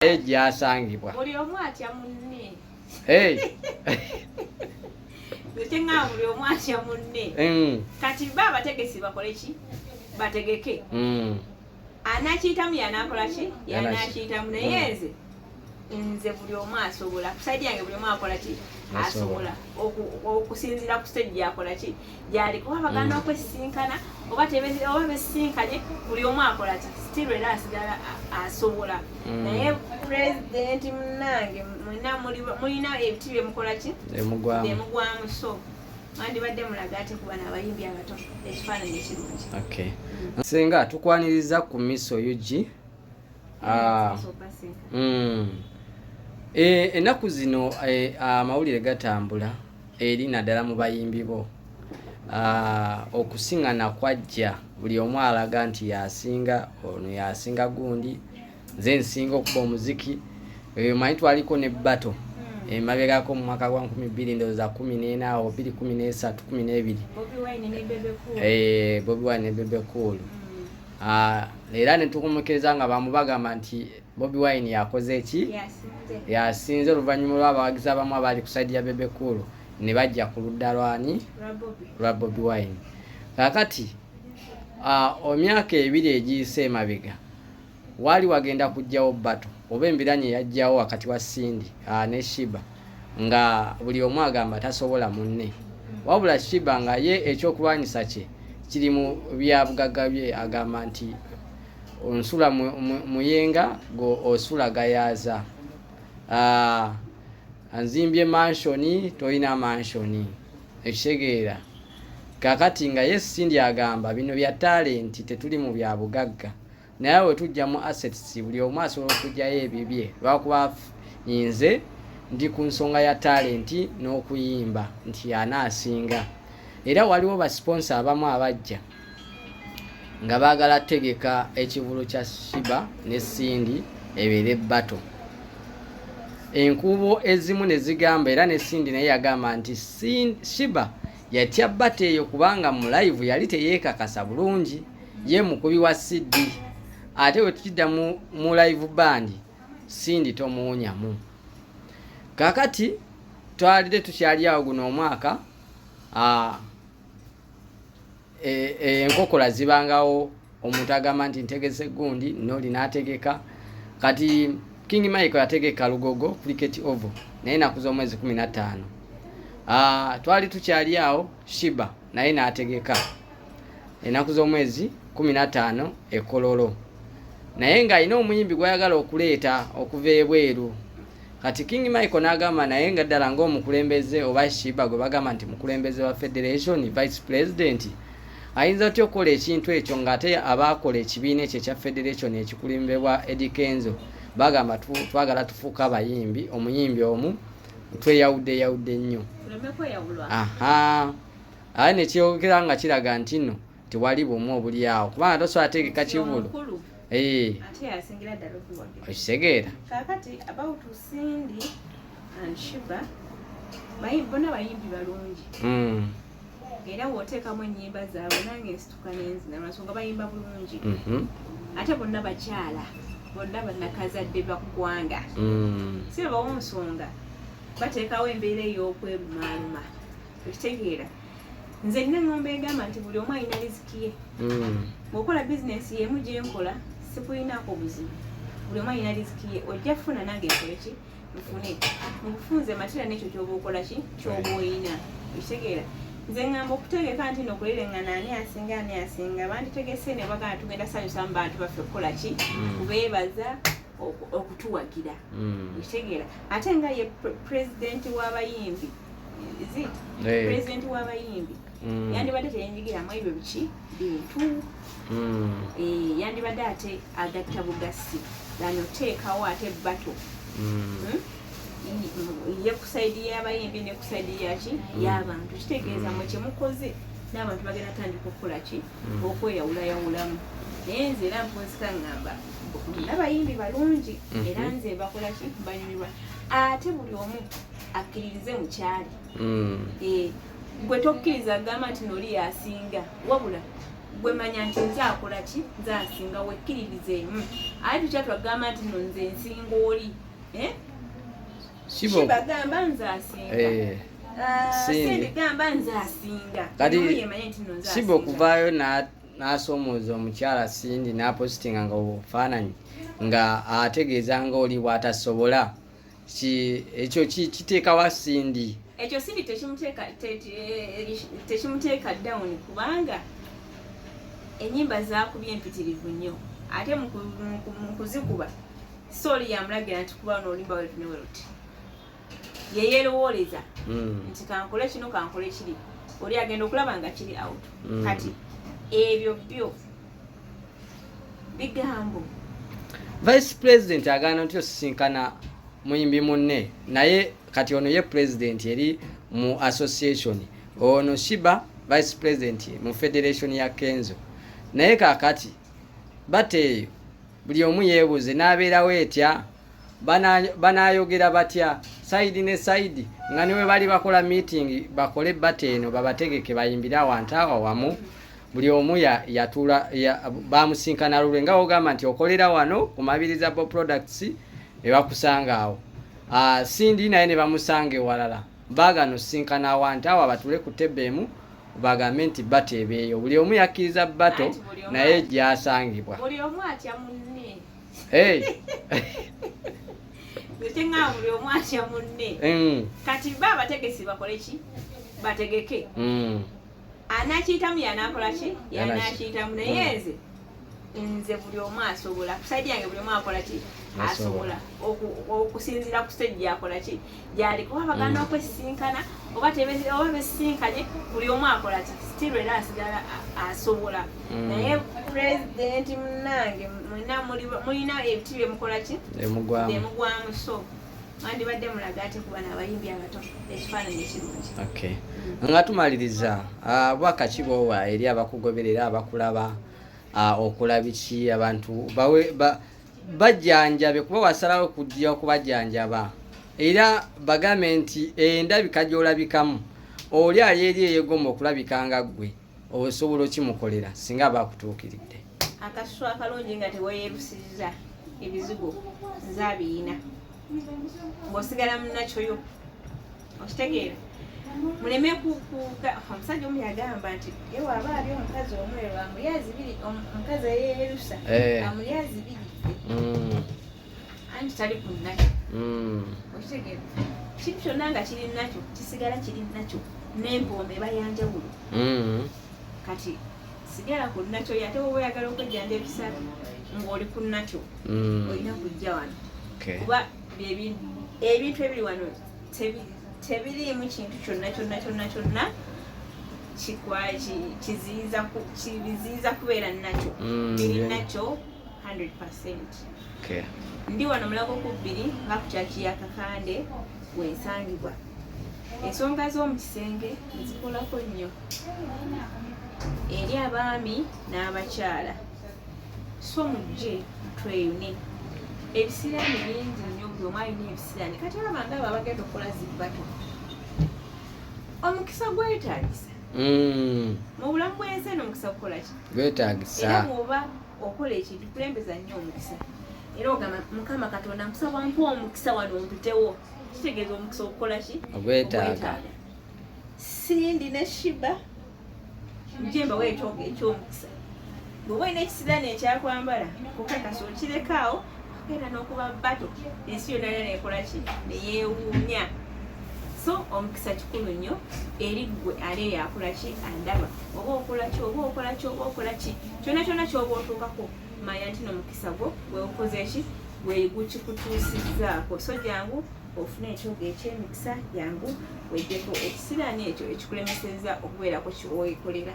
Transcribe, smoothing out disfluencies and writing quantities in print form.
Ejasangibwa. Buli omu atya munne. Nga buli omu atya munne. Kati baba tegesi bakole ki? Bategeke. Anakiyitamu y'anaakola ki? Y'anaakiyitamu naye nze buli omu asobola. Kusaidi yange buli omu akola ki? Asobola. Okusinziira ku stage gy'akola ki? Gy'ali kuba bagana okwesisinkana oba besisinkanye buli omu akola ki? Still era asigala asobola. Naye pulezidenti munnange mulina ebiti bye mukola ki? Emugwamu so. Mwandibadde mulaga ate ku bano abayimbi abato ekifaananyi ekirungi. Okay. Senga tukwaniriza ku Miss Oyugi. Ennaku zino amawulire gatambula eri naddala mu bayimbi bo. Okusiŋŋana kwajja buli omu alaga nti yasinga ono yasinga gundi nze nsinga okuba omuziki. Manyi twaliko ne bato emabegako mu mwaka gwa 2014 awo 2013 12 Bobi Wine ne Bebe Cool. Era ne tukomekereza nga bamubagamba nti Bobi Wine yakoze eki? Yasinze oluvannyuma lw'abawagizi abamu abali ku side ya Bebe Cool ne bajja ku ludda lwani? Lwa Bobi Wine. Kakati emyaka ebiri egiyise emabega wali wagenda kujjawo bato oba embiranye yajjawo wakati wa Cindy ne Sheebah nga buli omu agamba tasobola munne. Wabula Sheebah nga ye ekyokulwanyisa kye kiri mu byabugagga bye agamba nti onsula muyenga go osula gayaza. Anzimbye mansioni toyina mansioni ekitegeera. Kakati nga ye Cindy agamba bino bya talenti tetuli mu byabugagga. Naye we tujja mu assets buli omu asobola okujjayo ebibye lwakuba nze ndi ku nsonga ya talenti n'okuyimba nti anaasinga. Era waliwo ba sponsor abamu abajja nga baagala tegeka ekivulu kya Sheebah ne Cindy ebeere bato. Enkubo ezimu ne zigamba era ne Cindy naye yagamba nti Sheebah yatya bato eyo kubanga mu live yali teyeekakasa bulungi ye mukubi wa CD. Ate we tukidda mu live band Cindy tomuwunyamu. Kakati twalide tukyali awo guno omwaka enkokola zibangawo omuntu agamba nti ntegese gundi noli n'ategeka. Kati King Michael yategeka Lugogo Cricket Oval naye naku z'omwezi 15. Twali tukyali awo Sheebah naye n'ategeka enaku z'omwezi 15 Kololo naye nga alina omuyimbi gwayagala okuleeta okuva ebweru. Kati King Michael n'agamba naye nga ddala ng'omukulembeze oba Sheebah gwe bagamba nti mukulembeze wa Federation Vice President ayinza otya okukola ekintu ekyo ng'ate abaakola ekibiina ekyo ekya Federation ekikulembebwa Eddie Kenzo bagamba twagala tufuuka abayimbi omuyimbi omu tweyawudde nnyo. Aye ne kyogera nga kiraga nti nno tewali bumu obuli awo kubanga tosobola tegeka kivulu. Ate yasingira ddala okuwagira. Okitegeera. Kaakati about Cindy and Sheebah bonna bayimbi balungi. Era bw'oteekamu ennyimba zaabwe nange nsituka n'enzina lwansonga bayimba bulungi. Ate bonna bakyala bonna bannakazadde baggwanga. Si babawo nsonga bateekawo embeera ey'okwemaaluma. Okitegeera. Nze nina ngombe egamba nti buli omu alina riziki ye. Bw'okola bizinesi y'emu gye nkola sikuyinaako buzibu. Buli omu alina riziki ye ojja kufuna nange nkole ki nfune. Mu bufunze matira n'ekyo ky'oba okola ki ky'oba oyina. Okitegeera. Nze ngamba okutegeka nti nokulereŋŋana ani asinga banditegese ne bagamba tugenda sanyusa mu bantu baffe okukola ki kubeebaza okutuwagira. Okitegeera. Ate nga ye pulezidenti w'abayimbi pulezidenti w'abayimbi yandibadde teyenjigiramu ebyo biki bintu. Yandibadde ate agatta bugasi gano teekawo ate bato ye ku sayidi y'abayimbi ne ku sayidi yaki y'abantu. Kitegeeza mu kyemukoze n'abantu bagenda tandika okukola ki okweyawulayawulamu. Naye nze era mpunzika ngamba n'abayimbi balungi era nze bakola ki banyumirwa. Ate buli omu akkiririze mu kyali. Gwe tokkiriza agamba nti noli yasinga wabula gwe manya nti nze akola ki nze asinga wekkiririzeemu ate tukyatwagamba nti no nze nsinga oli Sheebah gamba nze asinga Sindi gamba nze asinga kati Sheebah okuvaayo n'asomooza omukyala Sindi n'apositinga nga obufaananyi nga ategeeza nga oli bw'atasobola ekyo kiteekawa Sindi ekyo Sindi tekimuteeka down kubanga ennyimba zaakubye empitirivu nnyo ate mu kuzikuba sooli yamulagira nti kuba n'olimba wetu ne weruti yeyeerowooleza nti kankole kino kankole kiri oli agenda okulaba nga kiri out kati ebyo byo bigambo vice president agaana nti osisinkana muyimbi munne naye kati ono ye president eri mu association ono Sheebah vice president mu federation ya Kenzo naye kakati bateeyo buli omu yeebuuze n'abeerawo etya banayogera batya side ne side nga niwe bali bakola meeting bakole bateeno babategeke bayimbire awantu awo wamu buli omu yatula bamusinkana lulwe nga ogamba nti okolera wano ku Mabirizi products ebakusanga awo Sindi naye ne bamusange walala baagano sinkana awantu awo abatule ku tebbeemu bagambe nti bateebeeyo buli omu yakkiriza bato naye gyasangibwa buli omu atya munne Tenga buli omu atya munne kati babategesi bakole ki bategeke anakiyitamu yanaakola ki yanakiyitamu naye nze buli omu asobola kusaidi yange buli omu akola ki asobola okusinziira ku stage akola ki gyali kuba bagana okwesisinkana oba besisinkanye buli omu akola ki still era asigala asobola naye president munnange mulina ebiti byemukola ki byemugwamu so mwandibadde mulaga ate kuba n'abayimbi abato ekifaananyi ekirungi nga tumaliriza bwaka ki bwowa eri abakugoberera abakulaba okola biki abantu bajjanjabe kuba wasalawo kujja okubajjanjaba era bagambe nti endabika gy'olabikamu oli ali eri eyegomba okulabikanga ggwe osobola okimukolera singa bakutuukiridde akasusu akalungi nga teweerusiriza ebizigo nzaabiyina ng'osigala munakyoyo okitegeera muleme omusajja omu yagamba nti yewaaba ali omukazi omweru amulyazi biri omukazi eyeerusa amulyazi biri anti tali ku nakyo okitegeera kintu kyonna nga kiri nakyo kisigala kiri nakyo n'empoome bayanjawulo kati sigala ku nakyo ate woba oyagala okwejjanja ebisatu ng'oli ku nakyo olina kujja wano kuba ebintu ebiri wano tebiriimu kintu kyonna kibiziiza kubeera nakyo biri nakyo 100%. Ndi wano mulago ku 2 nga ku kyaki ya Kakande wensangibwa ensonga z'omu kisenge nzikolako nnyo eri abaami n'abakyala so mujje tweyune ebisiraani bingi nnyo buli omu alina ebisiraani kati olaba nga abo abagenda okukola zibbato omukisa gwetaagisa mu bulamu bw'ensi eno omukisa gukola ki gwetaagisa era bw'oba okola ekintu kulembeza nnyo omukisa era ogamba Mukama Katonda nkusaba mpa omukisa wano mpitewo kitegeeza omukisa okukola ki ogwetaaga Sindi ne Sheebah njemba weetooga eky'omukisa bw'oba olina ekisiraani ekyakwambala kukakasa okirekaawo era n'okuba bato ensi yonna neekola ki neyeewuunya so omukisa kikulu nnyo eri ggwe ale yakola ki andaba oba okola ki oba okola ki oba okola ki kyonna kyonna ky'oba otuukako manya nti n'omukisa gwo bwewukoze ki bwegukikutuusizzaako so jangu ofune ekyoga eky'emikisa jangu weddeko ekisiraani ekyo ekikulemesezza okubeerako kiweekolera.